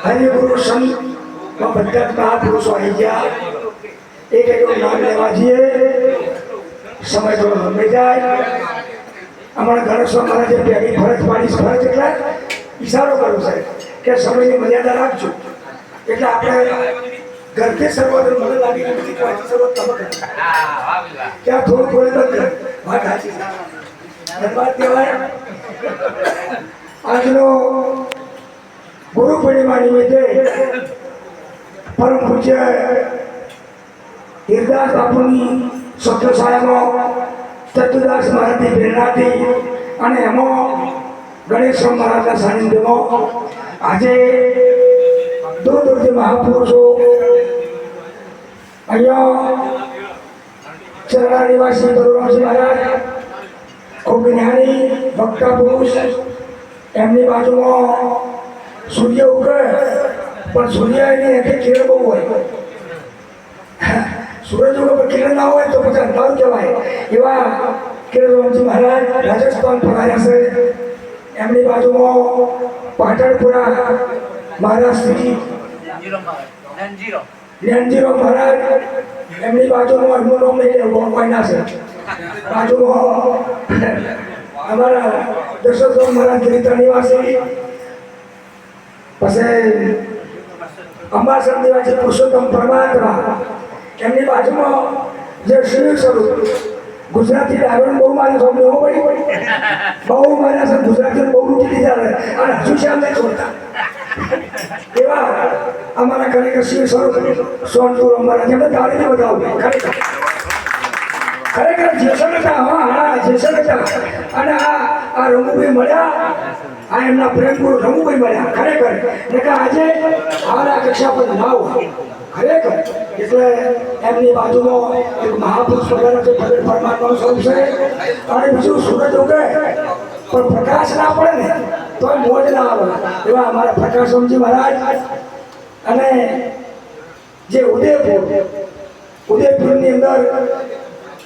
હરિગુરુ સંત બધા મહાપુરુષો આવી ગયા. એક એક નામ લેવા જઈએ, સમય થોડો લંબાઈ જાય. અમારા ગણેશ મહારાજે પેલી ફરજ પાડી. ફરજ એટલે ઈશારો કર્યો છે કે સમયની મર્યાદા રાખજો. એટલે આપણે ઘરથી શરૂઆત મને લાગી નથી પાછી શરૂઆત તમે કરી ત્યાં થોડું થોડું બંધ વાત સાચી ધન્યવાદ કહેવાય. આજનો ગુરુ પૂર્ણિમા નિમિત્તે પરમ પૂજ્ય હીરદાસ બાપુની સત્યસાયામાં ચતુર્દાસ મહારાજની પ્રેરણાથી અને એમાં ગણેશ મહારાજના સાનિધ્યમાં આજે દૂર દૂરથી મહાપુરુષો અહીંયા ચરણા નિવાસી બરુરામજી મહારાજ ખૂબ જ્ઞાની ભક્તા પુરુષ. એમની બાજુમાં સૂર્ય ઉગે પણ સૂર્યની એક કિરણ બહુ હોય. સૂરજ ઉગે પણ કિરણ ના હોય તો પછી અંધારું કહેવાય. એવા કિરણરામજી મહારાજ રાજસ્થાન પધાર્યા છે. એમની બાજુમાં પાટણપુરા મહારાષ્ટ્રી જ્ઞાનજીરો મહારાજ. એમની બાજુમાં એમનું નામ નહીં કોઈના છે. બાજુમાં અમારા દશરથ મહારાજ ગીતા નિવાસી. પછી અંબાસર નિવાસી પુરુષોત્તમ પરમાત્મા. એમની બાજુમાં જે શિવ સ્વરૂપ ગુજરાતી ડાયવર બહુ મારે સામે બહુ માર્યા છે. ગુજરાતી બહુ રૂટી દીધા અને હજુ છે અમને છોડતા એવા અમારા ખરેખર શિવ સ્વરૂપ સોનપુર અમારા જેમને તાળીને બતાવું ખરેખર જેસર હતા. હા જેસર હતા. અને આ રમુભાઈ મળ્યા. આ એમના પ્રેમ ગુરુ રમુભાઈ મળ્યા. ખરેખર એટલે આજે આ કક્ષા પર નાવ ખરેખર. એટલે એમની બાજુમાં એક મહાપુરુષ વગેરે છે. પરમાત્માનું સ્વરૂપ છે. અને બીજું સૂરજ ઉગે પણ પ્રકાશ ના પડે ને તો મોજ ના આવે. એવા અમારા પ્રકાશરામજી મહારાજ. અને જે ઉદયપુરની અંદર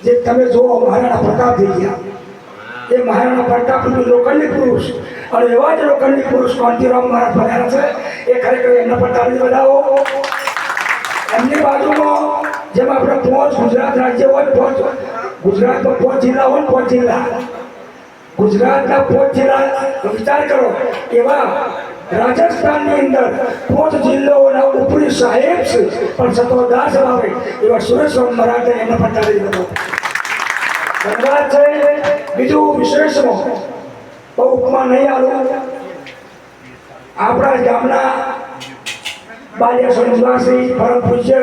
જે તમે જુઓ મહારાણા પ્રતાપ થઈ ગયા. એ મહારાણા પ્રતાપનું લોખંડી પુરુષ અને એવા જ લોખંડી પુરુષ કાંતિરામ મહારાજ બન્યા છે. એ ખરેખર એમના પર તાળી બધાઓ. એમની બાજુમાં જેમ આપણે 5 ગુજરાત રાજ્ય હોય, 5 ગુજરાતમાં 5 જિલ્લા હોય, 5 જિલ્લા ગુજરાતના 5 જિલ્લા વિચાર કરો. એવા રાજસ્થાનની અંદર 5 જિલ્લાઓના ઉપરી સાહેબ છે પણ સતોદાસ આવે એવા સુરેશ્વર મહારાજે એમના પર તાળી બધાઓ. ધન્યવાદ છે. બીજું વિશેષમાં બહુ ઉપમા નહીં આલું. આપણા ગામના બાલ્યાસર નિવાસી પરમ પૂજ્ય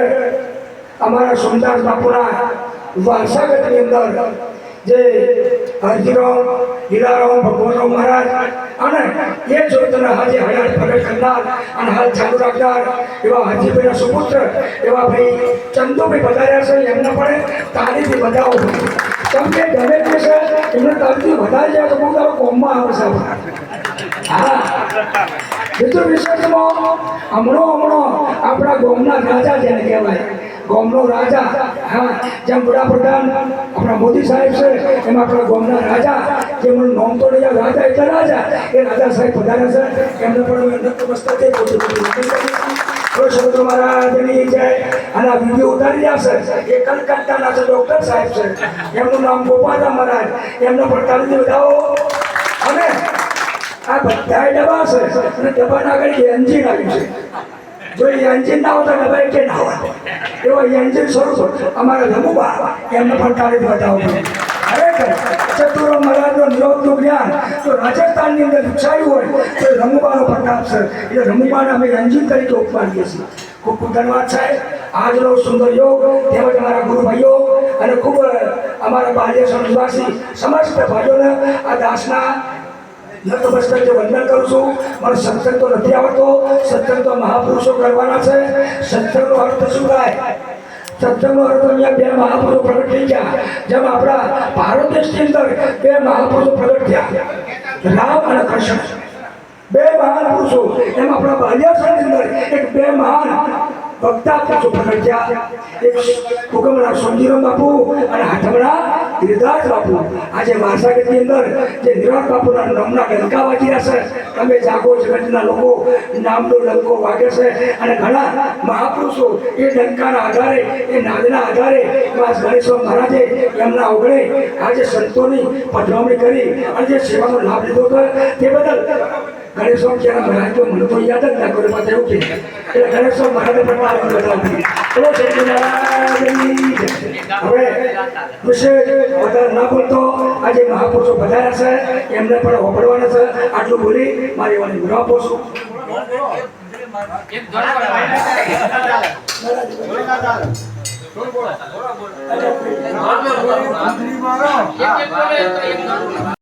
અમારા સોમદાસ બાપુના વારસાગતની અંદર જે હરજીરામ હીરારામ ભગવાનરાવ મહારાજ અને એ જોતના હાજી હયાત પ્રગટ કરનાર અને હાલ ચાલુ રાખનાર એવા હાજીભાઈના સુપુત્ર એવા ભાઈ ચંદુભાઈ પધાર્યા છે. એમને પણ તાળીથી બધાઓ. કેમ કે દરેક છે એમને તાળીથી વધારે જાય તો બહુ તારો કોમમાં આવે છે. હા બીજું વિશેષમાં હમણો આપણા ગોમના રાજા જેને કહેવાય. ગોમનો રાજા. હા જેમ વડાપ્રધાન આપણા મોદી સાહેબ છે એમ આપણા ગોમના રાજા. જેમનું નામ તો નહીં રાજા એટલે રાજા. એ રાજા સાહેબ પધાર્યા છે. એમને પણ નતમસ્તકે સમુદ્ર મહારાજની જય. અને આ વિડીયો ઉતારી રહ્યા છે એ કલકત્તાના છે ડૉક્ટર સાહેબ છે. એમનું નામ ગોપાલરામ મહારાજ. એમને પણ તાળી બધાઓ. અને આ બધા ડબ્બા છે અને ડબ્બાના આગળ એન્જિન આવ્યું છે. જો એ એન્જિન ના હોતા ડબ્બા કે ના હોય એવો એન્જિન સ્વરૂપ અમારા રમુબા એમને પણ તાળી બતાવો. ખરેખર ચતુરો મહારાજનો નિરોધનું જ્ઞાન જો રાજસ્થાનની અંદર વિકસાયું હોય તો રમુબાનો પ્રતાપ છે. એટલે રમુબાને અમે એન્જિન તરીકે ઉપમાડીએ છીએ. ખૂબ ખૂબ ધન્યવાદ સાહેબ. આજનો સુંદર યોગ તેમજ અમારા ગુરુ ભાઈઓ અને ખૂબ અમારા બાલ્યાસર નિવાસી સમસ્ત ભાઈઓને આ દાસના નતમસ્તકે વંદન કરું છું. મને સત્સંગ તો નથી આવડતો. સત્સંગ તો મહાપુરુષો કરવાના છે. સત્સંગનો અર્થ શું થાય? સત્સંગનો અર્થ અહીંયા 2 મહાપુરુષો પ્રગટ થઈ ગયા. જેમ આપણા ભારત દેશની અંદર 2 મહાપુરુષો પ્રગટ થયા, રામ અને કૃષ્ણ. 2 મહાન પુરુષો. એમ આપણા બાલ્યાસરની અંદર એક 2 મહાન ભક્તા પુરુષો પ્રગટ થયા. એક હુકમના સોમજીરામ બાપુ અને હાથમણા ગિરિરાજ બાપુ આજે વારસાગતની અંદર જે નિરાજ બાપુના નામના ડંકા વાગી રહ્યા છે. તમે જાગો જગતના લોકો નામનો ડંકો વાગે છે અને ઘણા મહાપુરુષો એ ડંકાના આધારે એ નાદના આધારે ગણેશ મહારાજે એમના ઓગળે આજે સંતોની પધરામણી કરી અને જે સેવાનો લાભ લીધો હતો તે બદલ ગણેશ જ્યારે મહારાજ તો મને તો યાદ જ ના કર્યો પાછા એવું કે એટલે ગણેશ મહારાજે પણ તારીખ બતાવી. ચલો હવે વિશેષ વધારે ના બોલતો આજે મહાપુરુષો વધાર્યા છે એમને પણ હોબળવાના છે. આટલું બોલી મારી વાણી વિરામ આપું છું.